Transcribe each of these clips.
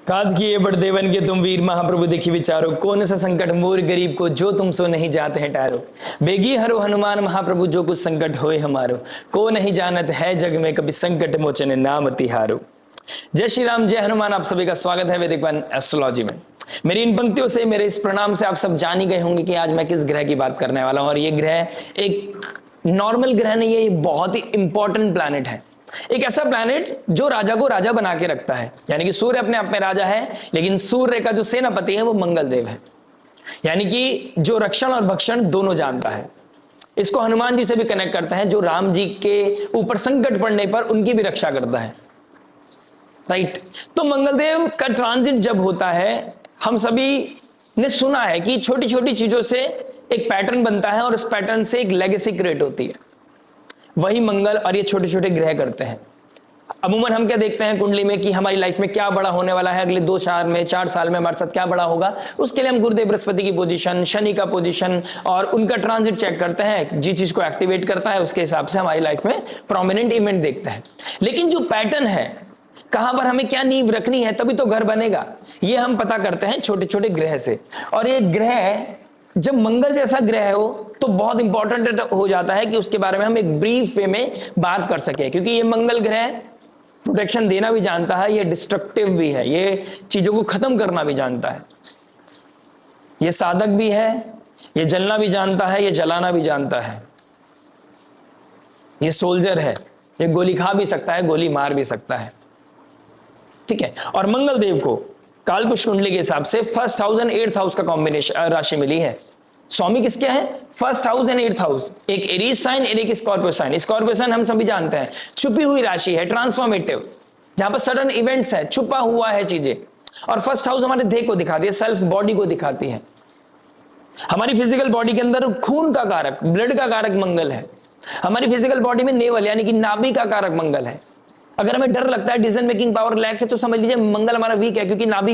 काज किए बड़ देवन के तुम वीर महाप्रभु देखी विचारो, कौन सा संकट मोर गरीब को जो तुम सो नहीं जाते हैं टारो। बेगी हरो हनुमान महाप्रभु जो कुछ संकट होए हमारो, को नहीं जानत है जग में कभी संकट मोचन नाम तिहारो। जय श्री राम, जय हनुमान। आप सभी का स्वागत है वैदिक वन एस्ट्रोलॉजी में। मेरी इन पंक्तियों से, मेरे इस प्रणाम से आप सब जान ही गए होंगे कि आज मैं किस ग्रह की बात करने वाला हूं। और ये ग्रह एक नॉर्मल ग्रह नहीं है, ये बहुत ही इंपॉर्टेंट प्लैनेट है। एक ऐसा प्लैनेट जो राजा को राजा बना के रखता है, यानी कि सूर्य अपने आप में राजा है, लेकिन सूर्य का जो सेनापति है वो मंगल देव है, यानी कि जो रक्षण और भक्षण दोनों जानता है। इसको हनुमान जी से भी कनेक्ट करता है, जो राम जी के ऊपर संकट पड़ने पर उनकी भी रक्षा करता है, राइट। तो मंगलदेव का ट्रांजिट जब होता है, हम सभी ने सुना है कि छोटी छोटी चीजों से एक पैटर्न बनता है और उस पैटर्न से एक लेगेसी क्रिएट होती है। वही मंगल और ये छोटे छोटे ग्रह करते हैं। अमूमन हम क्या देखते हैं कुंडली में कि हमारी लाइफ में क्या बड़ा होने वाला है, अगले 2 साल में 4 साल में हमारे साथ क्या बड़ा होगा, उसके लिए हम गुरुदेव बृहस्पति की पोजीशन, शनि का पोजीशन और उनका ट्रांजिट चेक करते हैं। जिस चीज को एक्टिवेट करता है उसके हिसाब से हमारी लाइफ में प्रोमिनेंट इवेंट देखते हैं। लेकिन जो पैटर्न है, कहां पर हमें क्या नींव रखनी है तभी तो घर बनेगा, ये हम पता करते हैं छोटे छोटे ग्रह से। और ये ग्रह जब मंगल जैसा ग्रह हो तो बहुत इंपॉर्टेंट हो जाता है कि उसके बारे में हम एक ब्रीफ वे में बात कर सके, क्योंकि ये मंगल ग्रह प्रोटेक्शन देना भी जानता है, ये डिस्ट्रक्टिव भी है, ये चीजों को खत्म करना भी जानता है, ये साधक भी है, ये जलना भी जानता है, ये जलाना भी जानता है, ये सोल्जर है, ये गोली खा भी सकता है, गोली मार भी सकता है, ठीक है। और मंगल देव को कालपुरुष कुंडली के हिसाब से first house and 8th house का कॉम्बिनेशन राशि मिली है। स्वामी किसके हैं? First house and 8th house. एक एरीज साइन, एक स्कॉर्पियो साइन। स्कॉर्पियो साइन हम सभी जानते हैं छुपी हुई राशि है, ट्रांसफॉर्मेटिव, जहां पर सडन इवेंट्स है, छुपा हुआ है चीजें। और फर्स्ट हाउस हमारे देह को दिखाती है, सेल्फ बॉडी को दिखाती है, हमारी फिजिकल बॉडी के अंदर खून का कारक, ब्लड का कारक मंगल है। हमारी फिजिकल बॉडी में नेवल यानी कि नाभि का कारक मंगल है। अगर हमें डर लगता है, डिसीजन मेकिंग पावर लैक है, तो समझ लीजिए मंगल हमारा वीक है, क्योंकि नाभि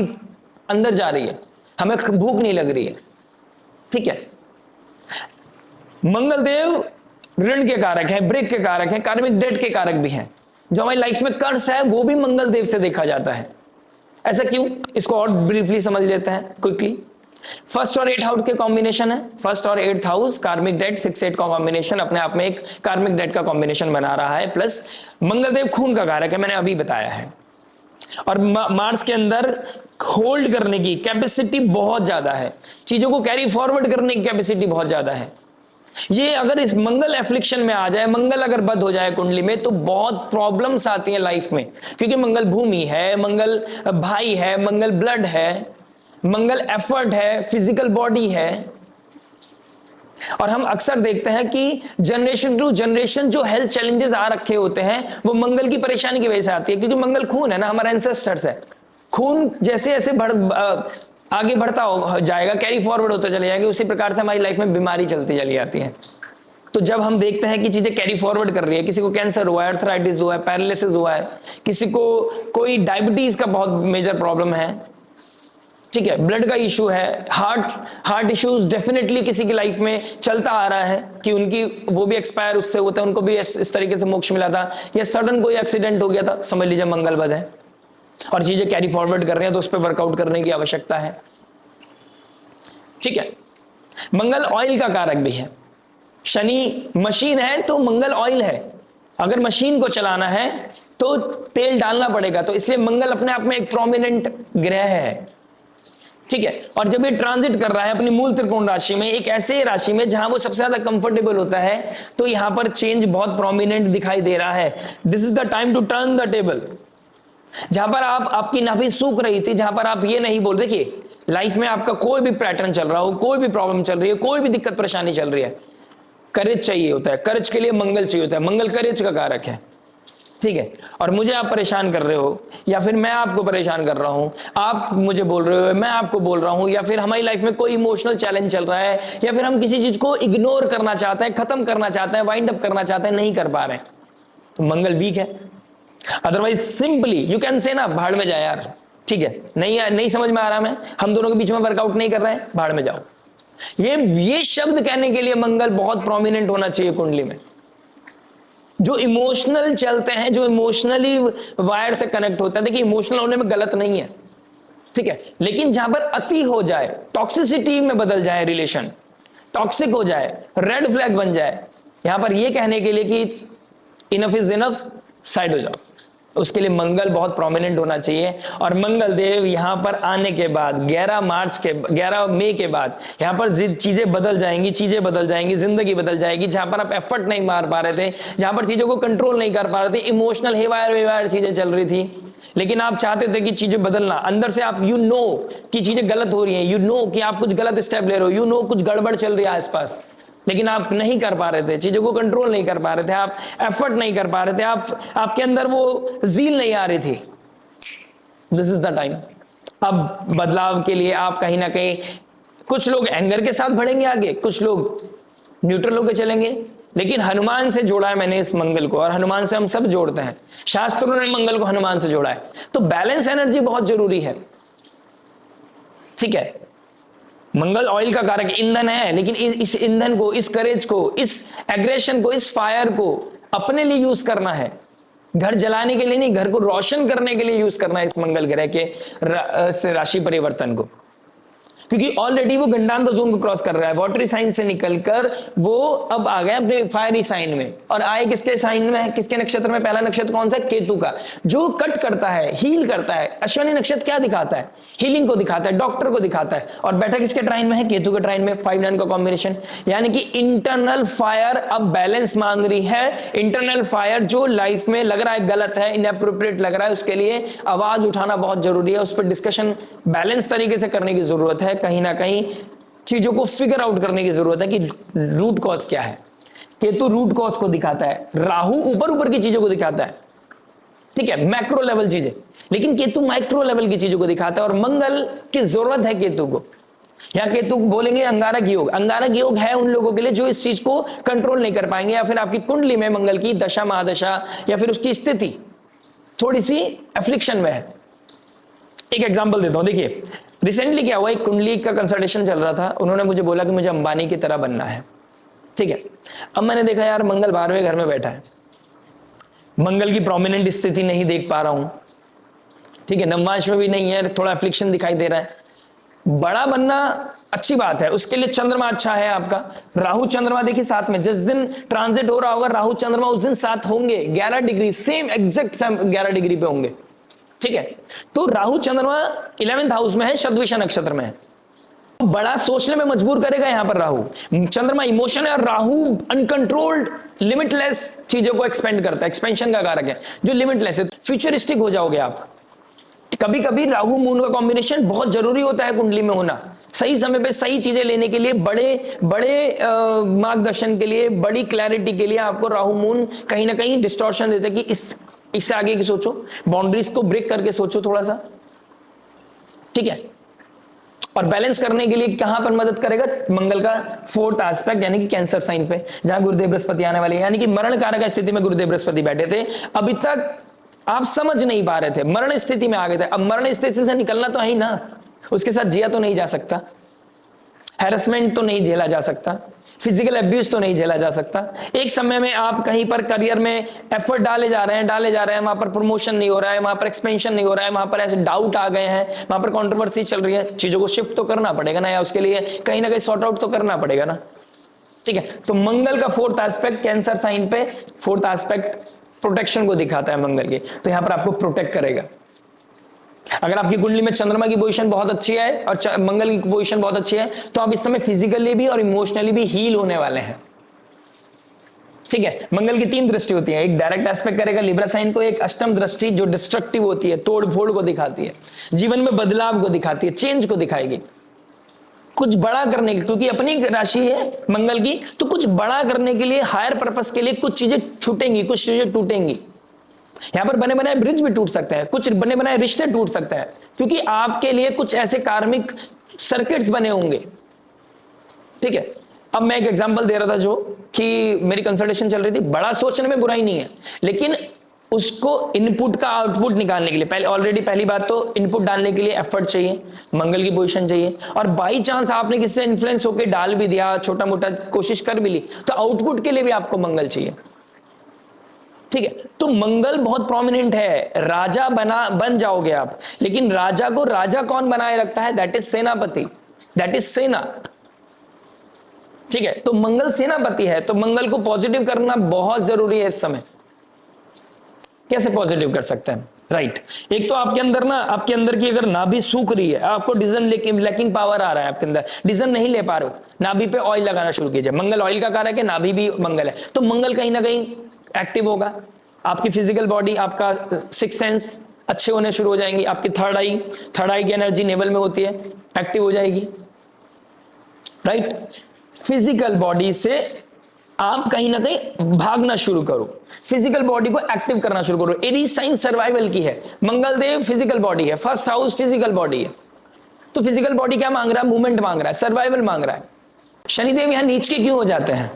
अंदर जा रही है, हमें भूख नहीं लग रही है, ठीक है। मंगल देव ऋण के कारक है, ब्रेक के कारक है, कार्मिक डेट के कारक भी हैं। जो हमारी लाइफ में कर्ज है वो भी मंगल देव से देखा जाता है। ऐसा क्यों, इसको और ब्रीफली समझ लेते हैं क्विकली। फर्स्ट और 8th हाउस के कॉम्बिनेशन है, फर्स्ट और 8th हाउस कार्मिक डेट 6-8 का कॉम्बिनेशन अपने आप में एक कार्मिक डेट का कॉम्बिनेशन बना रहा है। प्लस मंगलदेव खून का कारक है, मैंने अभी बताया है। और मार्स के अंदर होल्ड करने की कैपेसिटी बहुत ज्यादा है, चीजों को कैरी फॉरवर्ड करने की कैपेसिटी बहुत ज्यादा है। ये अगर इस मंगल एफ्लिक्शन में आ जाए, मंगल अगर बद हो जाए कुंडली में, तो बहुत प्रॉब्लम्स आती हैं लाइफ में, क्योंकि मंगल भूमि है, मंगल भाई है, मंगल ब्लड है, मंगल एफर्ट है, फिजिकल बॉडी है। और हम अक्सर देखते हैं कि जनरेशन टू जनरेशन जो हेल्थ चैलेंजेस आ रखे होते हैं वो मंगल की परेशानी की वजह से आती है, क्योंकि मंगल खून है ना, हमारा एंसेस्टर्स है। खून जैसे जैसे आगे बढ़ता हो जाएगा, कैरी फॉरवर्ड होता चले जाएगा, उसी प्रकार से हमारी लाइफ में बीमारी चलती चली जाती है। तो जब हम देखते हैं कि चीजें कैरी फॉरवर्ड कर रही है, किसी को कैंसर हुआ है, अर्थराइटिस हुआ है, पैरालिसिस हुआ है, किसी को कोई डायबिटीज का बहुत मेजर प्रॉब्लम है, ठीक है, ब्लड का इशू है, हार्ट इश्यूज डेफिनेटली किसी की लाइफ में चलता आ रहा है कि उनकी वो भी एक्सपायर उससे होता है, उनको भी इस तरीके से मोक्ष मिला था, या सडन कोई एक्सीडेंट हो गया था, समझ लीजिए मंगल बद है और चीजें कैरी फॉरवर्ड कर रहे हैं, तो उस पर वर्कआउट करने की आवश्यकता है, ठीक है। मंगल ऑयल का कारक भी है। शनि मशीन है तो मंगल ऑयल है, अगर मशीन को चलाना है तो तेल डालना पड़ेगा, तो इसलिए मंगल अपने आप में एक प्रोमिनेंट ग्रह है, ठीक है। और जब ये ट्रांजिट कर रहा है अपनी मूल त्रिकोण राशि में, एक ऐसे राशि में जहां वो सबसे ज्यादा कंफर्टेबल होता है, तो यहां पर चेंज बहुत प्रोमिनेंट दिखाई दे रहा है। This is the time to turn the table. जहां पर आपकी नाभि सूख रही थी, जहां पर आप ये नहीं बोल, देखिए लाइफ में आपका कोई भी पैटर्न चल रहा हो, कोई भी प्रॉब्लम चल रही है, कोई भी दिक्कत परेशानी चल रही है, करेज चाहिए होता है, करेज के लिए मंगल चाहिए होता है, मंगल करेज का कारक है, ठीक है। और मुझे आप परेशान कर रहे हो, या फिर मैं आपको परेशान कर रहा हूं, आप मुझे बोल रहे हो, मैं आपको बोल रहा हूं, या फिर हमारी लाइफ में कोई इमोशनल चैलेंज चल रहा है, या फिर हम किसी चीज को इग्नोर करना चाहते हैं, खत्म करना चाहते हैं, वाइंड अप करना चाहते हैं, नहीं कर पा रहे हैं, तो मंगल वीक है। Otherwise simply you can say ना, भाड़ में जाए यार, ठीक है, नहीं समझ में आ रहा, मैं हम दोनों के बीच में वर्कआउट नहीं कर रहे हैं, भाड़ में जाओ। ये शब्द कहने के लिए मंगल बहुत प्रोमिनेंट होना चाहिए कुंडली में। जो इमोशनल चलते हैं, जो इमोशनली वायर से कनेक्ट होता है, देखिए इमोशनल होने में गलत नहीं है, ठीक है, लेकिन जहां पर अति हो जाए, टॉक्सिसिटी में बदल जाए, रिलेशन टॉक्सिक हो जाए, रेड फ्लैग बन जाए, यहां पर यह कहने के लिए कि इनफ इज इनफ, साइड हो जाओ, उसके लिए मंगल बहुत प्रोमिनेंट होना चाहिए। और मंगल देव यहां पर आने के बाद 11 मई के बाद यहां पर चीजें बदल जाएंगी, जिंदगी बदल जाएगी। जहां पर आप एफर्ट नहीं मार पा रहे थे, जहां पर चीजों को कंट्रोल नहीं कर पा रहे थे, इमोशनल हेवायर चीजें चल रही थी, लेकिन आप चाहते थे कि चीजें बदलना, अंदर से आप कि चीजें गलत हो रही हैं, कि आप कुछ गलत स्टेप ले रहे हो, कुछ गड़बड़ चल रही है आसपास, लेकिन आप नहीं कर पा रहे थे, चीजों को कंट्रोल नहीं कर पा रहे थे, आप एफर्ट नहीं कर पा रहे थे, आपके अंदर वो जील नहीं आ रही थी। This is the time. अब बदलाव के लिए आप कहीं ना कहीं, कुछ लोग एंगर के साथ बढ़ेंगे आगे, कुछ लोग न्यूट्रल होकर चलेंगे, लेकिन हनुमान से जोड़ा है मैंने इस मंगल को, और हनुमान से हम सब जोड़ते हैं, शास्त्रों ने मंगल को हनुमान से जोड़ा है। तो बैलेंस एनर्जी बहुत जरूरी है, ठीक है। मंगल ऑयल का कारक ईंधन है, लेकिन इस ईंधन को, इस करेज को, इस एग्रेशन को, इस फायर को अपने लिए यूज करना है, घर जलाने के लिए नहीं, घर को रोशन करने के लिए यूज करना है इस मंगल ग्रह के राशि परिवर्तन को, क्योंकि ऑलरेडी वो गंडांत जोन को क्रॉस कर रहा है, वाटरी साइन से निकलकर वो अब आ गया अपने फायरी साइन में, और आए किसके साइन में, किसके नक्षत्र में? पहला नक्षत्र कौन सा? केतु का, जो कट करता है, हील करता है। अश्विनी नक्षत्र क्या दिखाता है? हीलिंग को दिखाता है, डॉक्टर को दिखाता है, और बैठा किसके ट्राइन में है? केतु के ट्राइन में। 5-9 का कॉम्बिनेशन, यानी कि इंटरनल फायर अब बैलेंस मांग रही है। इंटरनल फायर जो लाइफ में लग रहा है गलत है, इनएप्रोप्रिएट लग रहा है, उसके लिए आवाज उठाना बहुत जरूरी है, उस पर डिस्कशन बैलेंस तरीके से करने की जरूरत है, कहीं ना कहीं चीजों को फिगर आउट करने की जरूरत है कि रूट कॉज क्या है। केतु रूट कॉज को दिखाता है, राहु ऊपर की चीजों को दिखाता है, ठीक है, मैक्रो लेवल चीजें, लेकिन केतु माइक्रो लेवल की चीजों को दिखाता है, और मंगल की जरूरत है केतु को। यहां केतु बोलेंगे अंगारक योग। अंगारक योग है उन लोगों के लिए जो इस चीज को कंट्रोल नहीं कर पाएंगे, या फिर आपकी कुंडली में मंगल की दशा महादशा या फिर उसकी स्थिति थोड़ी सी एफ्लिक्शन में है। एक एग्जांपल देता हूं, देखिए रिसेंटली क्या हुआ, एक कुंडली का कंसल्टेशन चल रहा था, उन्होंने मुझे बोला कि मुझे अंबानी की तरह बनना है, ठीक है। अब मैंने देखा यार मंगल 12वें घर में बैठा है, मंगल की प्रोमिनेंट स्थिति नहीं देख पा रहा हूं, ठीक है, नवमांश में भी नहीं है, थोड़ा एफ्लिक्शन दिखाई दे रहा है। बड़ा बनना अच्छी बात है, उसके लिए चंद्रमा अच्छा है आपका, राहु चंद्रमा देखिए साथ में, जिस दिन ट्रांजिट हो रहा होगा राहु चंद्रमा उस दिन साथ होंगे, 11 डिग्री सेम एग्जैक्ट 11 डिग्री पे होंगे, ठीक है। तो राहु चंद्रमा 11th हाउस में है, शतभिषा नक्षत्र में है, तो बड़ा सोचने में मजबूर करेगा। यहां पर राहु चंद्रमा इमोशन है, और राहु अनकंट्रोल्ड लिमिटलेस चीजों को एक्सपेंड करता है, एक्सपेंशन का कारक है, जो लिमिटलेस है, फ्यूचरिस्टिक हो जाओगे आप। कभी कभी राहु मून का कॉम्बिनेशन बहुत जरूरी होता है कुंडली में होना, सही समय पे सही चीजें लेने के लिए, बड़े मार्गदर्शन के लिए, बड़ी क्लैरिटी के लिए आपको राहु मून कहीं ना कहीं डिस्टॉर्शन देते हैं कि इससे आगे की सोचो, बाउंड्रीज को ब्रेक करके सोचो थोड़ा सा, ठीक है। और बैलेंस करने के लिए कहां पर मदद करेगा? मंगल का 4th एस्पेक्ट, यानी कि कैंसर साइन पे, जहां गुरुदेव बृहस्पति आने वाले, यानी कि मरण कारक स्थिति में गुरुदेव बृहस्पति बैठे थे। अभी तक आप समझ नहीं पा रहे थे, मरण स्थिति में आ गए थे, अब मरण स्थिति से निकलना तो है ही ना, उसके साथ जिया तो नहीं जा सकता, हैरेसमेंट तो नहीं झेला जा सकता, फिजिकल अब्यूज तो नहीं झेला जा सकता। एक समय में आप कहीं पर करियर में एफर्ट डाले जा रहे हैं, वहां पर प्रमोशन नहीं हो रहा है, वहां पर एक्सपेंशन नहीं हो रहा है, वहां पर ऐसे डाउट आ गए हैं, वहां पर कंट्रोवर्सी चल रही है, चीजों को शिफ्ट तो करना पड़ेगा ना, या उसके लिए कहीं ना कहीं सॉर्ट आउट तो करना पड़ेगा ना, ठीक है। तो मंगल का 4th एस्पेक्ट कैंसर साइन पे, 4th एस्पेक्ट प्रोटेक्शन को दिखाता है मंगल की, तो यहां पर आपको प्रोटेक्ट करेगा। अगर आपकी कुंडली में चंद्रमा की पोजीशन बहुत अच्छी है और मंगल की पोजीशन बहुत अच्छी है, तो आप इस समय फिजिकली भी और इमोशनली भी हील होने वाले हैं, ठीक है। मंगल की 3 दृष्टि होती है, एक डायरेक्ट एस्पेक्ट करेगा लिब्रा साइन को, एक अष्टम दृष्टि जो डिस्ट्रक्टिव होती है, तोड़ फोड़ को दिखाती है, जीवन में बदलाव को दिखाती है, चेंज को दिखाएगी, कुछ बड़ा करने की, क्योंकि अपनी राशि है मंगल की, तो कुछ बड़ा करने के लिए, हायर पर्पस के लिए कुछ चीजें छूटेंगी, कुछ चीजें टूटेंगी। यहां पर बने बनाए ब्रिज भी टूट सकते हैं, कुछ बने बनाए रिश्ते टूट सकते हैं, क्योंकि आपके लिए कुछ ऐसे कार्मिक सर्किट्स बने होंगे, ठीक है। अब मैं एक एग्जांपल दे रहा था, जो कि मेरी कंसल्टेशन चल रही थी, बड़ा सोचने में बुराई नहीं है, लेकिन उसको इनपुट का आउटपुट निकालने के लिए पहली बात तो इनपुट डालने के लिए एफर्ट चाहिए, मंगल की पोजीशन चाहिए, और बाई चांस आपने किसी से इन्फ्लुएंस होकर डाल भी दिया, छोटा मोटा कोशिश कर भी ली, तो आउटपुट के लिए भी आपको मंगल चाहिए, ठीक है, तो मंगल बहुत प्रोमिनेंट है, राजा बन जाओगे आप, लेकिन राजा को राजा कौन बनाए रखता है? दैट इज सेनापति, दैट इज सेना। ठीक है, तो मंगल सेनापति है, तो मंगल को पॉजिटिव करना बहुत जरूरी है इस समय। कैसे पॉजिटिव कर सकते हैं? राइट, एक तो आपके अंदर ना, आपके अंदर की अगर नाभि सूख रही है, आपको डिसीजन लैकिंग पावर आ रहा है आपके अंदर, डिसीजन नहीं ले पा रहे हो, नाभि पे ऑयल लगाना शुरू कीजिए। मंगल ऑयल का कारक है, नाभि भी मंगल है, तो मंगल कहीं ना कहीं एक्टिव होगा, आपकी फिजिकल बॉडी, आपका सिक्स सेंस अच्छे होने शुरू हो जाएंगी, आपकी थर्ड आई की एनर्जी नेवल में होती है, एक्टिव हो जाएगी। राइट, फिजिकल बॉडी से आप कहीं ना कहीं भागना शुरू करो, फिजिकल बॉडी को एक्टिव करना शुरू करो। एरीज साइन सर्वाइवल की है, मंगल देव फिजिकल बॉडी है, फर्स्ट हाउस फिजिकल बॉडी है, तो फिजिकल बॉडी क्या मांग रहा है? मूवमेंट मांग रहा है, सर्वाइवल मांग रहा है। शनिदेव यहां नीच के क्यों हो जाते हैं?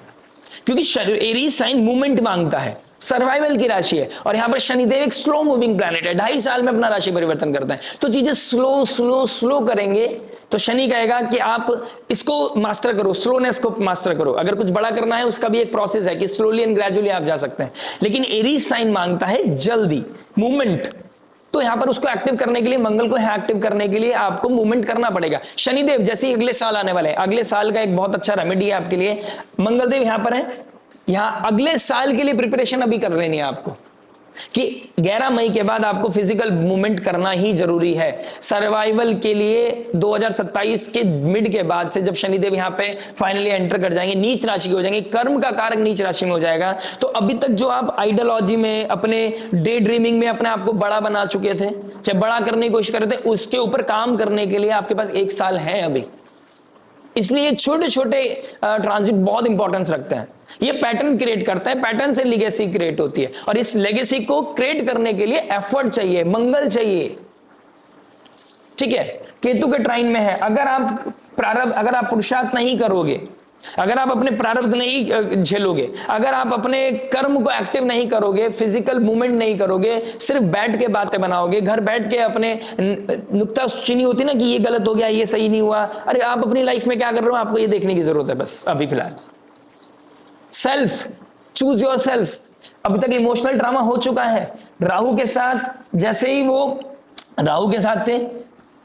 क्योंकि एरीज साइन मूवमेंट मांगता है, सर्वाइवल की राशि है, और यहां पर शनिदेव एक स्लो मूविंग प्लैनेट है, 2.5 साल में अपना राशि परिवर्तन करता है, तो चीजें स्लो स्लो स्लो करेंगे। तो शनि कहेगा कि आप इसको मास्टर करो, स्लोनेस को मास्टर करो। अगर कुछ बड़ा करना है उसका भी एक प्रोसेस है कि स्लोली एंड ग्रेजुअली आप जा सकते हैं, लेकिन एरीज साइन मांगता है जल्दी मूवमेंट, तो यहां पर उसको एक्टिव करने के लिए, मंगल को एक्टिव करने के लिए आपको मूवमेंट करना पड़ेगा। शनिदेव जैसे ही अगले साल आने वाले हैं, अगले साल का एक बहुत अच्छा रेमेडी है आपके लिए, मंगलदेव यहां पर है, यहां अगले साल के लिए प्रिपरेशन अभी कर लेनी है आपको, कि 11 मई के बाद आपको फिजिकल मूवमेंट करना ही जरूरी है सर्वाइवल के लिए। 2027 के मिड के बाद से जब शनिदेव यहां पे फाइनली एंटर कर जाएंगे, नीच राशि के हो जाएंगे, कर्म का कारक नीच राशि में हो जाएगा, तो अभी तक जो आप आइडियोलॉजी में, अपने डे ड्रीमिंग में अपने आप को बड़ा बना चुके थे, चाहे बड़ा करने की कोशिश कर रहे थे, उसके ऊपर काम करने के लिए आपके पास 1 साल है अभी। इसलिए छोटे छोटे ट्रांजिट बहुत इंपॉर्टेंस रखते हैं, ये पैटर्न क्रिएट करता है, पैटर्न से लेगेसी क्रिएट होती है, और इस लेगेसी को क्रिएट करने के लिए एफर्ट चाहिए, मंगल चाहिए। ठीक है, केतु के ट्राइन में है, अगर आप पुरुषार्थ नहीं करोगे, अगर आप अपने प्रारब्ध नहीं झेलोगे, अगर आप अपने कर्म को एक्टिव नहीं करोगे, फिजिकल मूवमेंट नहीं करोगे, सिर्फ बैठ के बातें बनाओगे, घर बैठ के अपने नुक्ताचीनी होती ना कि ये गलत हो गया, ये सही नहीं हुआ, अरे आप अपनी लाइफ में क्या कर रहे हो, आपको ये देखने की जरूरत है बस अभी फिलहाल। Self, choose your self. अभी तक इमोशनल ड्रामा हो चुका है राहु के साथ, जैसे ही वो राहु के साथ थे,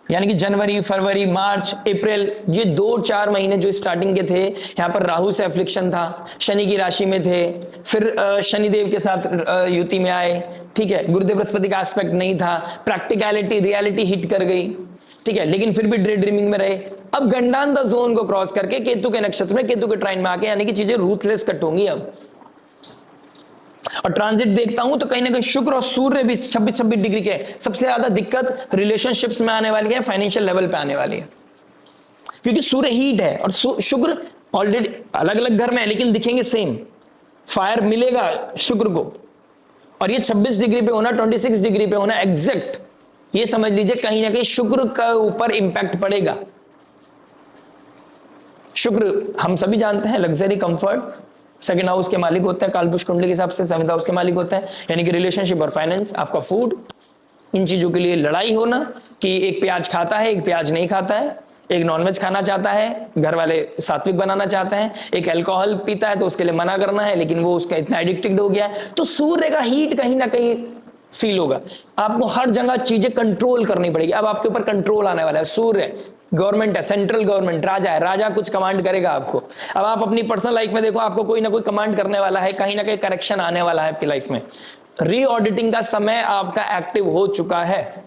यानी कि जनवरी, फरवरी, मार्च, अप्रैल, ये 2-4 महीने जो स्टार्टिंग के थे, यहां पर राहु से एफ्लिक्शन था, शनि की राशि में थे, फिर शनिदेव के साथ युति में आए। ठीक है, गुरुदेव बृहस्पति का एस्पेक्ट नहीं था, प्रैक्टिकलिटी, रियलिटी हिट कर गई। ठीक है, लेकिन फिर भी डे ड्रीमिंग में रहे। अब गंडांता जोन को क्रॉस करके केतु के नक्षत्र में, केतु के ट्राइन में आके, यानी कि चीजें रूथलेस कट होंगी अब। और ट्रांजिट देखता हूं तो कहीं ना कहीं शुक्र और सूर्य भी 26-26 डिग्री के, सबसे ज्यादा दिक्कत रिलेशनशिप्स में आने वाली है, फाइनेंशियल लेवल पे आने वाली है, क्योंकि सूर्य हीट है और शुक्र ऑलरेडी अलग अलग घर में है लेकिन दिखेंगे सेम, फायर मिलेगा शुक्र को। और ये 26 डिग्री पे होना, 26 डिग्री पे होना एग्जैक्ट, ये समझ लीजिए कहीं ना कहीं शुक्र का ऊपर इंपैक्ट पड़ेगा। शुक्र हम सभी जानते हैं लग्जरी, कंफर्ट, सेकंड हाउस के मालिक होते हैं, कालपुरुष कुंडली के हिसाब से 7th हाउस के मालिक होते हैं, यानी कि रिलेशनशिप और फाइनेंस, आपका फूड, इन चीजों के लिए लड़ाई होना कि एक प्याज खाता है, एक प्याज नहीं खाता है, एक नॉनवेज खाना चाहता है, घर वाले सात्विक बनाना चाहते हैं, एक अल्कोहल पीता है तो उसके लिए मना करना है, लेकिन वो उसका इतना एडिक्टेड हो गया है। तो सूर्य का हीट कहीं ना कहीं फील होगा, आपको हर जगह चीजें कंट्रोल करनी पड़ेगी। अब आपके ऊपर कंट्रोल आने वाला है, सूर्य गवर्नमेंट है, सेंट्रल गवर्नमेंट, राजा है, राजा कुछ कमांड करेगा आपको। अब आप अपनी पर्सनल लाइफ में देखो, आपको कोई ना कोई कमांड करने वाला है, कहीं ना कहीं करेक्शन आने वाला है आपकी लाइफ में। रीऑडिटिंग का समय आपका एक्टिव हो चुका है,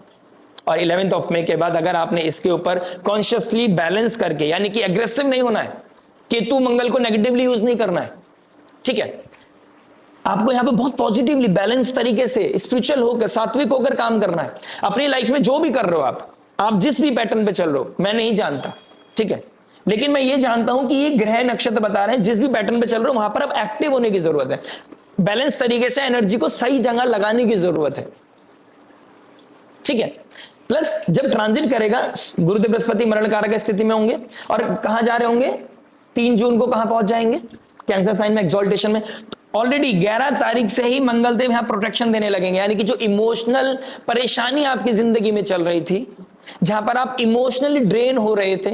और 11th ऑफ मई के बाद अगर आपने इसके ऊपर कॉन्शियसली बैलेंस करके, यानी कि एग्रेसिव नहीं होना है, केतु मंगल को नेगेटिवली यूज नहीं करना है। ठीक है, आपको यहां पे बहुत पॉजिटिवली बैलेंस तरीके से स्पिरिचुअल होकर, सात्विक होकर काम करना है अपनी लाइफ में। जो भी कर रहे हो आप जिस भी पैटर्न पे चल रहे हो, मैं नहीं जानता, ठीक है, लेकिन मैं ये जानता हूं कि ये ग्रह नक्षत्र बता रहे हैं, जिस भी पैटर्न पे चल रहे हो वहां पर अब एक्टिव होने की जरूरत है, बैलेंस तरीके से एनर्जी को सही जगह लगाने की जरूरत है। ठीक है, प्लस जब ट्रांजिट करेगा, गुरुदेव बृहस्पति मरण कारक स्थिति में होंगे, और कहां जा रहे होंगे, 3 जून को कहां पहुंच जाएंगे, कैंसर साइन में, एक्सॉल्टेशन में। ऑलरेडी 11 तारीख से ही मंगलदेव यहां प्रोटेक्शन देने लगेंगे, यानी कि जो इमोशनल परेशानी आपकी जिंदगी में चल रही थी, जहां पर आप इमोशनली ड्रेन हो रहे थे,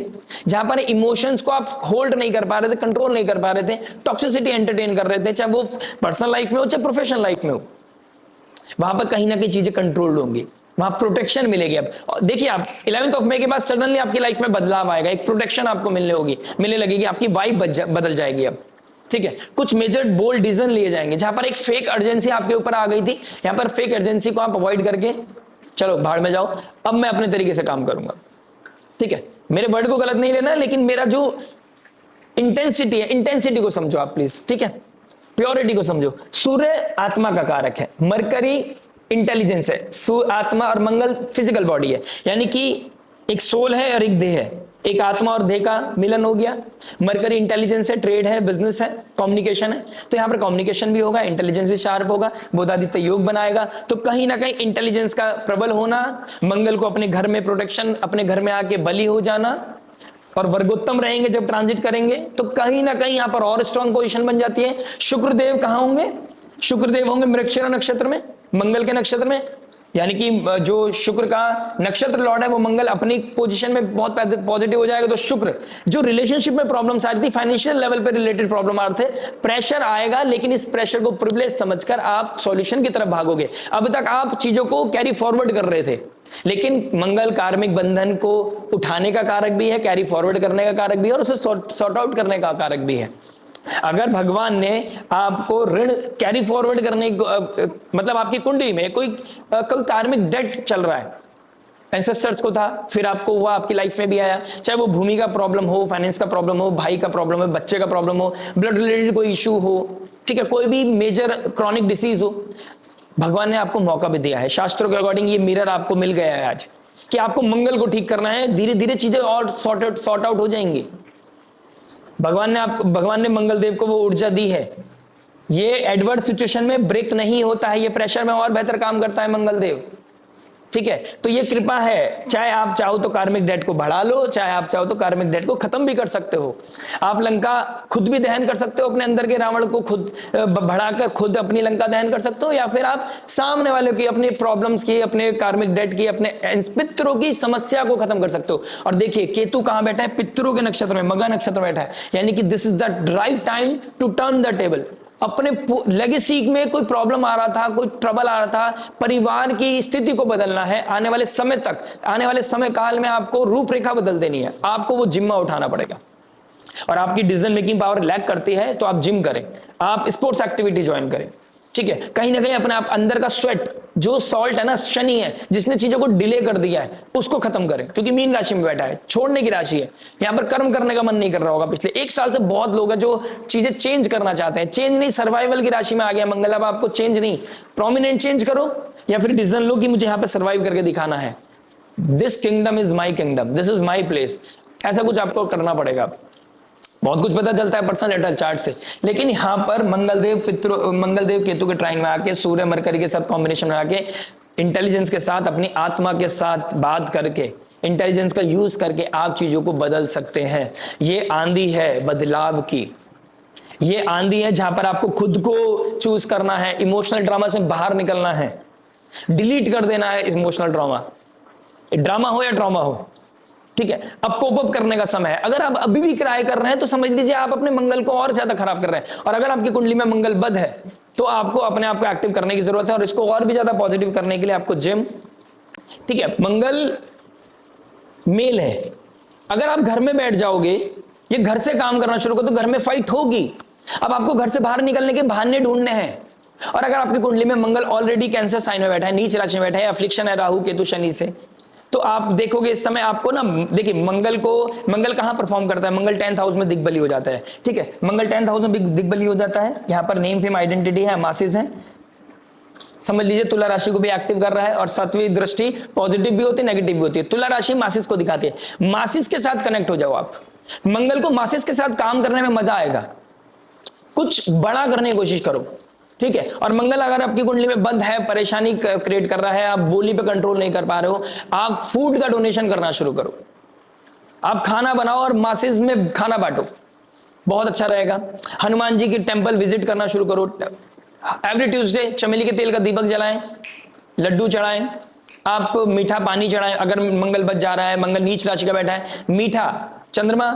जहां पर इमोशंस को आप होल्ड नहीं कर पा रहे थे, कंट्रोल नहीं कर पा रहे थे, टॉक्सिसिटी एंटरटेन कर रहे थे, चाहे वो पर्सनल लाइफ में हो चाहे प्रोफेशनल लाइफ में हो, वहां पर कहीं ना कहीं चीजें कंट्रोल्ड होंगी, वहां प्रोटेक्शन मिलेगी। अब देखिए, आप 11 मई के बाद सडनली आपकी लाइफ में बदलाव आएगा, एक प्रोटेक्शन आपको मिलने लगेगी, आपकी वाइब बदल जाएगी अब, ठीक है। कुछ मेजर बोल्ड डिसीजन लिए जाएंगे, जहां पर एक फेक अर्जेंसी आपके ऊपर आ गई थी, यहां पर फेक अर्जेंसी को आप अवॉइड करके चलो भाड़ में जाओ, अब मैं अपने तरीके से काम करूंगा, ठीक है। मेरे वर्ड को गलत नहीं लेना, लेकिन मेरा जो इंटेंसिटी है, इंटेंसिटी को समझो आप प्लीज, ठीक है, प्योरिटी को समझो। सूर्य आत्मा का कारक है, मरकरी इंटेलिजेंस है, आत्मा और मंगल फिजिकल बॉडी है, यानी कि एक सोल है और एक देह है, एक आत्मा और देह का मिलन हो गया। मरकरी इंटेलिजेंस है, ट्रेड है, बिजनेस है, कम्युनिकेशन है, तो यहां पर कम्युनिकेशन भी होगा, इंटेलिजेंस भी शार्प होगा, बुधादित्य योग बनाएगा। तो कहीं ना कहीं इंटेलिजेंस का प्रबल होना, मंगल को अपने घर में प्रोटेक्शन, अपने घर में आके बली हो जाना, और वर्गोत्तम रहेंगे जब ट्रांजिट करेंगे, तो कहीं ना कहीं यहां पर और स्ट्रांग पोजीशन बन जाती है। शुक्रदेव कहां होंगे? शुक्रदेव होंगे मृगशिरा नक्षत्र में, मंगल के नक्षत्र में, यानी कि जो शुक्र का नक्षत्र लॉर्ड है वो मंगल अपनी पोजीशन में बहुत पॉजिटिव हो जाएगा। तो शुक्र, जो रिलेशनशिप में प्रॉब्लम्स आ रही थी, फाइनेंशियल लेवल पे रिलेटेड प्रॉब्लम आ रहे थे, प्रेशर आएगा, लेकिन इस प्रेशर को प्रिविलेज समझकर आप सॉल्यूशन की तरफ भागोगे। अब तक आप चीजों को कैरी फॉरवर्ड कर रहे थे, लेकिन मंगल कार्मिक बंधन को उठाने का कारक भी है, कैरी फॉरवर्ड करने का कारक भी है, और उसे सॉर्ट आउट करने का कारक भी है। अगर भगवान ने आपको ऋण कैरी फॉरवर्ड करने मतलब आपकी कुंडली में कोई कार्मिक डेट चल रहा है, एंसेस्टर्स को था, फिर आपको हुआ, आपकी लाइफ में भी आया, चाहे वो भूमि का प्रॉब्लम हो, फाइनेंस का प्रॉब्लम हो, भाई का प्रॉब्लम हो, बच्चे का प्रॉब्लम हो, ब्लड रिलेटेड कोई इशू हो, ठीक है, कोई भी मेजर क्रॉनिक डिसीज हो, भगवान ने आपको मौका भी दिया है। शास्त्रों के अकॉर्डिंग ये मिरर आपको मिल गया है आज, कि आपको मंगल को ठीक करना है, धीरे धीरे चीजें और सॉर्ट आउट हो जाएंगी। भगवान ने मंगल देव को वो ऊर्जा दी है, ये एडवर्स सिचुएशन में ब्रेक नहीं होता है, ये प्रेशर में और बेहतर काम करता है मंगल देव, ठीक है। तो ये कृपा है, चाहे आप चाहो तो कार्मिक डेट को बढ़ा लो, चाहे आप चाहो तो कार्मिक डेट को खत्म भी कर सकते हो। आप लंका खुद भी दहन कर सकते हो, अपने अंदर के रावण को खुद बढ़ाकर खुद अपनी लंका दहन कर सकते हो, या फिर आप सामने वाले की, अपने प्रॉब्लम्स की, अपने कार्मिक डेट की, अपने पितरों की समस्या को खत्म कर सकते हो। और देखिए केतु कहां बैठा है? पितरों के नक्षत्र में, मगा नक्षत्र बैठा है, यानी कि this is the right time to turn the table. अपने लेगेसी में कोई प्रॉब्लम आ रहा था, कोई ट्रबल आ रहा था, परिवार की स्थिति को बदलना है, आने वाले समय तक, आने वाले समय काल में आपको रूपरेखा बदल देनी है, आपको वो जिम्मा उठाना पड़ेगा। और आपकी डिसीजन मेकिंग पावर लैक करती है तो आप जिम करें, आप स्पोर्ट्स एक्टिविटी ज्वाइन करें, ठीक है। कहीं ना कहीं अपने आप अंदर का स्वेट, जो सॉल्ट है ना, शनि है जिसने चीजों को डिले कर दिया है, उसको खत्म करें, क्योंकि मीन राशि में बैठा है, छोड़ने की राशि है। यहां पर कर्म करने का मन नहीं कर रहा होगा, पिछले 1 साल से बहुत लोग हैं जो चीजें चेंज करना चाहते हैं, चेंज नहीं, सर्वाइवल की राशि में आ गया मंगल। अब आपको चेंज नहीं, प्रोमिनेंट चेंज करो, या फिर डिसीजन लो कि मुझे यहां पर सर्वाइव करके दिखाना है। This kingdom is my kingdom, this is my place, ऐसा कुछ आपको करना पड़ेगा। बहुत कुछ पता चलता है पर्सनल लेटर चार्ट से, लेकिन यहां पर मंगलदेव केतु के ट्राइन में आके, सूर्य मरकरी के साथ कॉम्बिनेशन में आके, इंटेलिजेंस के साथ, अपनी आत्मा के साथ बात करके, इंटेलिजेंस का यूज करके आप चीजों को बदल सकते हैं। ये आंधी है बदलाव की, ये आंधी है जहां पर आपको खुद को चूज करना है, इमोशनल ड्रामा से बाहर निकलना है, डिलीट कर देना है इमोशनल ड्रामा हो या ट्रॉमा हो, ठीक है। अब कोप अप करने का समय है। अगर आप अभी भी क्राई कर रहे हैं तो समझ लीजिए आप अपने मंगल को और ज्यादा खराब कर रहे हैं। और अगर आपकी कुंडली में मंगल बद है तो आपको अपने आप को एक्टिव करने की जरूरत है, और इसको और भी ज्यादा पॉजिटिव करने के लिए आपको जिम, ठीक है। मंगल मेल है, अगर आप घर में बैठ जाओगे, ये घर से काम करना शुरू करो तो घर में फाइट होगी। अब आपको घर से बाहर निकलने के बहाने ढूंढने हैं। और अगर आपकी कुंडली में मंगल ऑलरेडी कैंसर साइन में बैठा है, नीच राशि में बैठा है, अफ्लिक्शन है राहु केतु शनि से, तो आप देखोगे इस समय आपको ना, देखिए मंगल कहां परफॉर्म करता है? मंगल 10th हाउस में दिग्बली हो जाता है, ठीक है। मंगल 10th हाउस में दिग्बली हो जाता है, यहां पर नेम फेम आइडेंटिटी है, मासिस है, समझ लीजिए तुला राशि को भी एक्टिव कर रहा है। और 7वीं दृष्टि पॉजिटिव भी होती है, नेगेटिव भी होती है। तुला राशि मासिस को दिखाती है, मासिस के साथ कनेक्ट हो जाओ आप। मंगल को मासिस के साथ काम करने में मजा आएगा, कुछ बड़ा करने की कोशिश करो, ठीक है। और मंगल अगर आपकी कुंडली में बंद है, परेशानी क्रिएट कर रहा है, आप बोली पे कंट्रोल नहीं कर पा रहे हो, आप फूड का डोनेशन करना शुरू करो, आप खाना बनाओ और मासेस में खाना बांटो, बहुत अच्छा रहेगा। हनुमान जी की टेंपल विजिट करना शुरू करो, एवरी ट्यूसडे चमेली के तेल का दीपक जलाएं, लड्डू चढ़ाएं, आप मीठा पानी चढ़ाएं। अगर मंगल बच जा रहा है, मंगल नीच राशि का बैठा है, मीठा चंद्रमा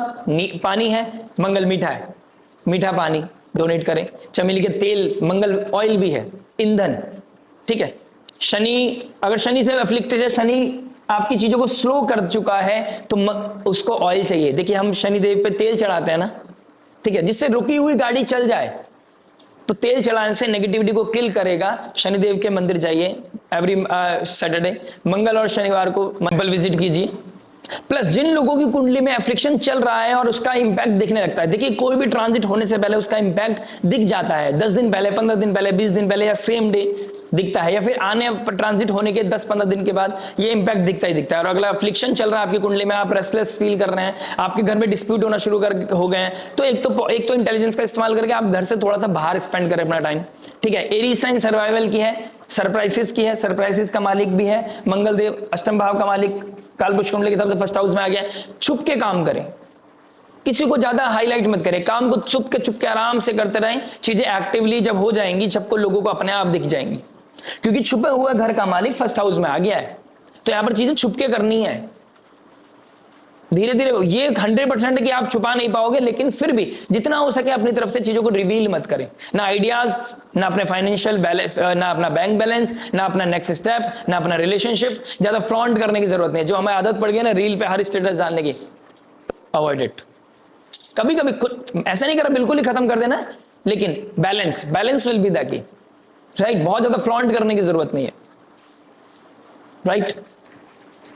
पानी है, मंगल मीठा है, मीठा पानी डोनेट करें। चमेली के तेल, मंगल ऑयल भी है, ईंधन, ठीक है। शनि, अगर शनि से अफ्लिक्टेड है, शनि आपकी चीजों को स्लो कर चुका है, तो उसको ऑयल चाहिए। देखिए हम शनिदेव पे तेल चढ़ाते हैं ना, ठीक है, जिससे रुकी हुई गाड़ी चल जाए। तो तेल चलाने से नेगेटिविटी को किल करेगा। शनिदेव के मंदिर जाइए एवरी सैटरडे, मंगल और शनिवार को टेंपल विजिट कीजिए। प्लस जिन लोगों की कुंडली में एफ्लिक्शन चल रहा है और उसका इंपैक्ट दिखने लगता है, देखिए कोई भी ट्रांजिट होने से पहले उसका इंपैक्ट दिख जाता है। 10 दिन पहले, 15 दिन पहले, 20 दिन पहले, या सेम डे दिखता है, या फिर आने ट्रांजिट होने के 10-15 दिन के बाद ये इंपैक्ट दिखता ही दिखता है। और अगला अफ्लिक्शन चल रहा है आपकी कुंडली में, आप रेस्टलेस फील कर रहे हैं, आपके घर में डिस्प्यूट होना शुरू हो गए हैं, तो एक तो इंटेलिजेंस का इस्तेमाल करके आप घर से थोड़ा सा बाहर स्पेंड करें अपना टाइम, ठीक है। एरीज साइन सर्वाइवल की है, सरप्राइजेस की है, सरप्राइजेस का मालिक भी है मंगल देव, अष्टम भाव का मालिक कालपुरुष कुंडली की तरफ से फर्स्ट हाउस में आ गया। छुप के काम करें, किसी को ज्यादा हाईलाइट मत करें, काम को छुप के आराम से करते रहें। चीजें एक्टिवली जब हो जाएंगी, सबको लोगों को अपने आप दिख जाएंगी, क्योंकि छुपे हुए घर का मालिक फर्स्ट हाउस में आ गया है। तो यहां पर चीजें छुप के करनी है, धीरे धीरे। ये 100% कि आप छुपा नहीं पाओगे, लेकिन फिर भी जितना हो सके अपनी तरफ से चीजों को रिवील मत करें। ना आइडियाज, ना अपने फाइनेंशियल बैलेंस, ना अपना बैंक बैलेंस, ना अपना नेक्स्ट स्टेप, ना अपना रिलेशनशिप। ज्यादा फ्लॉन्ट करने की जरूरत नहीं है। जो हमें आदत पड़ गई ना रील पे हर स्टेटस डालने की, अवॉइड इट। कभी कभी खुद ऐसा नहीं करा बिल्कुल ही खत्म कर देना, लेकिन balance will be the key, right. बहुत ज्यादा फ्लॉन्ट करने की जरूरत नहीं है, राइट।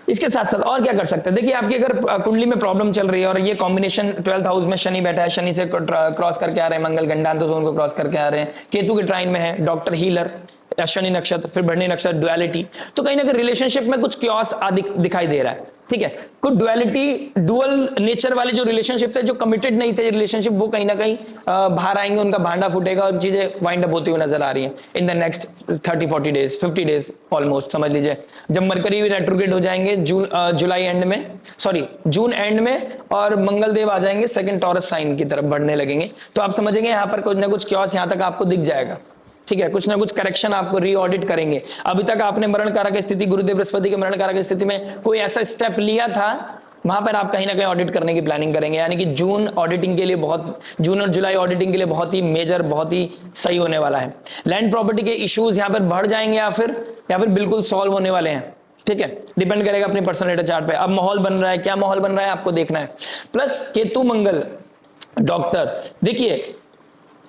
इसके साथ साथ और क्या कर सकते हैं, देखिए आपकी अगर कुंडली में प्रॉब्लम चल रही है और ये कॉम्बिनेशन 12th हाउस में शनि बैठा है, शनि से क्रॉस करके आ रहे हैं मंगल, गंडांत जोन को क्रॉस करके आ रहे हैं, केतु के ट्राइन में है, डॉक्टर हीलर, अश्विनी नक्षत्र, फिर भरणी नक्षत्र, डुअलिटी। तो कहीं ना कहीं रिलेशनशिप में कुछ क्योस दिखाई दे रहा है, ठीक है। कुछ डुअलिटी, डुअल नेचर वाले जो रिलेशनशिप थे, जो कमिटेड नहीं थे रिलेशनशिप, वो कहीं ना कहीं बाहर आएंगे, उनका भांडा फूटेगा और चीजें वाइंड अप होती हुई नजर आ रही हैं in the next 30-40 days, 50 days almost समझ लीजिए। जब मरकरी भी रेट्रोग्रेड हो जाएंगे जुलाई एंड में, सॉरी जून एंड में, और मंगल देव आ जाएंगे सेकंड टॉरस साइन की तरफ बढ़ने लगेंगे, तो आप समझेंगे यहाँ पर कुछ ना कुछ क्योस यहाँ तक आपको दिख जाएगा, ठीक है। कुछ ना कुछ करेक्शन आपको री ऑडिट करेंगे। अभी तक आपने मरण कारक स्थिति, गुरुदेव बृहस्पति के मरण कारक स्थिति में कोई ऐसा स्टेप लिया था, वहां पर आप कहीं ना कहीं ऑडिट करने की प्लानिंग करेंगे। यानी कि जून ऑडिटिंग के लिए जून और जुलाई ऑडिटिंग के लिए बहुत ही मेजर, बहुत ही सही होने वाला है। लैंड प्रॉपर्टी के इश्यूज यहाँ पर बढ़ जाएंगे या फिर बिल्कुल सॉल्व होने वाले हैं, ठीक है। डिपेंड करेगा अपनी पर्सनल डेटा चार्ट पे। अब माहौल बन रहा है, क्या माहौल बन रहा है आपको देखना है। प्लस केतु मंगल डॉक्टर, देखिए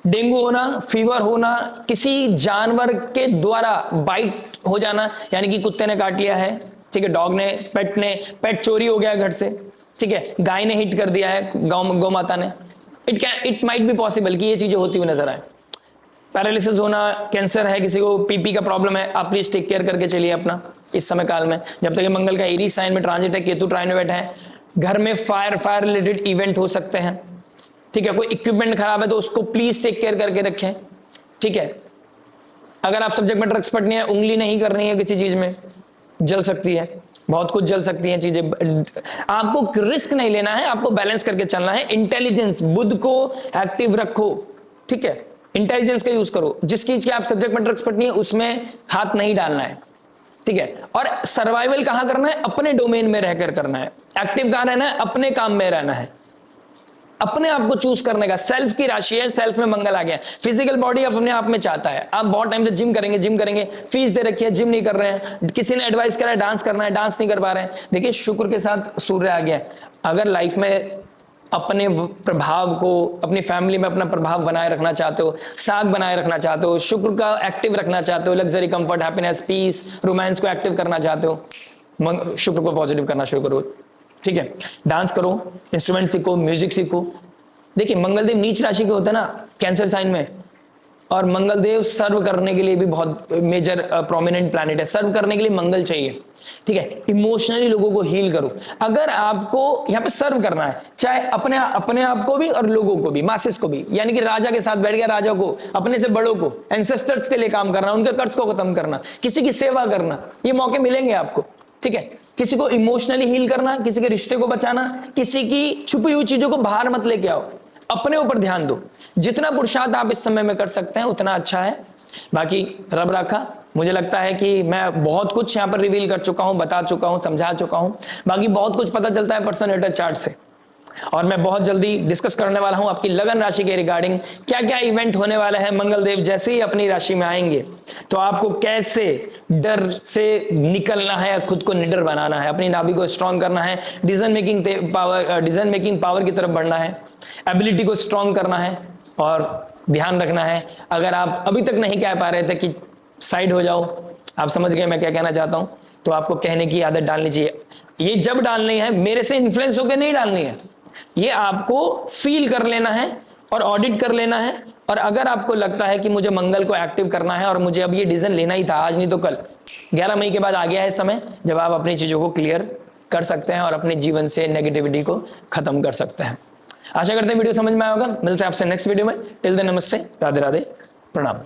डेंगू होना, फीवर होना, किसी जानवर के द्वारा बाइट हो जाना, यानी कि कुत्ते ने काट लिया है, ठीक है, डॉग ने, पेट चोरी हो गया घर से, ठीक है, गाय ने हिट कर दिया है, गौ माता ने, इट माइट बी पॉसिबल कि ये चीजें होती हुई नजर आए। पैरालिसिस होना, कैंसर है, किसी को पीपी का प्रॉब्लम है, आप प्लीज टेक केयर करके चलिए अपना इस समय काल में, जब तक ये मंगल का एरीज साइन में ट्रांजिट है, केतु ट्राइन में बैठा है। घर में फायर रिलेटेड इवेंट हो सकते हैं, ठीक है। कोई इक्विपमेंट खराब है तो उसको प्लीज टेक केयर करके रखें, ठीक है। अगर आप सब्जेक्ट मैटर एक्सपर्ट नहीं है, उंगली नहीं करनी है किसी चीज में, जल सकती है, बहुत कुछ जल सकती है चीजें। आपको रिस्क नहीं लेना है, आपको बैलेंस करके चलना है। इंटेलिजेंस, बुद्ध को एक्टिव रखो, ठीक है, इंटेलिजेंस का यूज करो। जिस चीज के आप सब्जेक्ट मैटर एक्सपर्ट नहीं है उसमें हाथ नहीं डालना है, ठीक है। और सर्वाइवल कहां करना है, अपने डोमेन में रहकर करना है। एक्टिव कहां रहना है, अपने काम में रहना है, अपने आप को चूज करने का। सेल्फ की राशि है, सेल्फ में मंगल आ गया। फिजिकल बॉडी अपने आप में चाहता है, आप बहुत टाइम से जिम करेंगे, फीस दे रखी है, जिम नहीं कर रहे हैं, किसी ने एडवाइस करा है डांस करना है, डांस नहीं कर पा रहे हैं। देखिए शुक्र के साथ सूर्य आ गया। अगर लाइफ में अपने प्रभाव को, अपनी फैमिली में अपना प्रभाव बनाए रखना चाहते हो, साख बनाए रखना चाहते हो, शुक्र का एक्टिव रखना चाहते हो, luxury, comfort, happiness, peace, romance को एक्टिव करना चाहते हो, शुक्र को पॉजिटिव करना शुरू करो, ठीक है। डांस करो, इंस्ट्रूमेंट सीखो, म्यूजिक सीखो। देखिए मंगलदेव नीच राशि के होते हैं ना कैंसर साइन में, और मंगलदेव सर्व करने के लिए भी बहुत मेजर प्रोमिनेंट प्लैनेट है। सर्व करने के लिए मंगल चाहिए, ठीक है। इमोशनली लोगों को हील करो। अगर आपको यहाँ पे सर्व करना है, चाहे अपने आप को भी और लोगों को भी, मासेस को भी, यानी कि राजा के साथ बैठ गया, राजा को, अपने से बड़ों को, एंसेस्टर्स के लिए काम करना, उनके कर्ज को खत्म करना, किसी की सेवा करना, ये मौके मिलेंगे आपको, ठीक है। किसी को इमोशनली हील करना, किसी के रिश्ते को बचाना, किसी की छुपी हुई चीजों को बाहर मत लेके आओ, अपने ऊपर ध्यान दो। जितना पुरुषार्थ आप इस समय में कर सकते हैं उतना अच्छा है। बाकी रब रखा, मुझे लगता है कि मैं बहुत कुछ यहाँ पर रिवील कर चुका हूं, बता चुका हूं, समझा चुका हूं। बाकी बहुत कुछ पता चलता है पर्सनल डेटा चार्ट से। और मैं बहुत जल्दी डिस्कस करने वाला हूं आपकी लगन राशि के रिगार्डिंग क्या क्या इवेंट होने वाला है। मंगलदेव जैसे ही अपनी राशि में आएंगे तो आपको कैसे डर से निकलना है, खुद को निडर बनाना है, अपनी नाभि को स्ट्रांग करना है, डिसीजन मेकिंग पावर की तरफ बढ़ना है, एबिलिटी को स्ट्रांग करना है। और ध्यान रखना है, अगर आप अभी तक नहीं कह पा रहे थे कि साइड हो जाओ, आप समझ गए मैं क्या कहना चाहता हूं, तो आपको कहने की आदत डालनी चाहिए। ये जब डालनी है मेरे से इन्फ्लुएंस होकर नहीं डालनी है, ये आपको फील कर लेना है और ऑडिट कर लेना है। और अगर आपको लगता है कि मुझे मंगल को एक्टिव करना है और मुझे अब ये डिसीजन लेना ही था, आज नहीं तो कल, 11 मई के बाद आ गया है समय जब आप अपनी चीजों को क्लियर कर सकते हैं और अपने जीवन से नेगेटिविटी को खत्म कर सकते हैं। आशा करते हैं वीडियो समझ में आया होगा। मिलते हैं आपसे नेक्स्ट वीडियो में। टिल देन नमस्ते, राधे राधे, प्रणाम।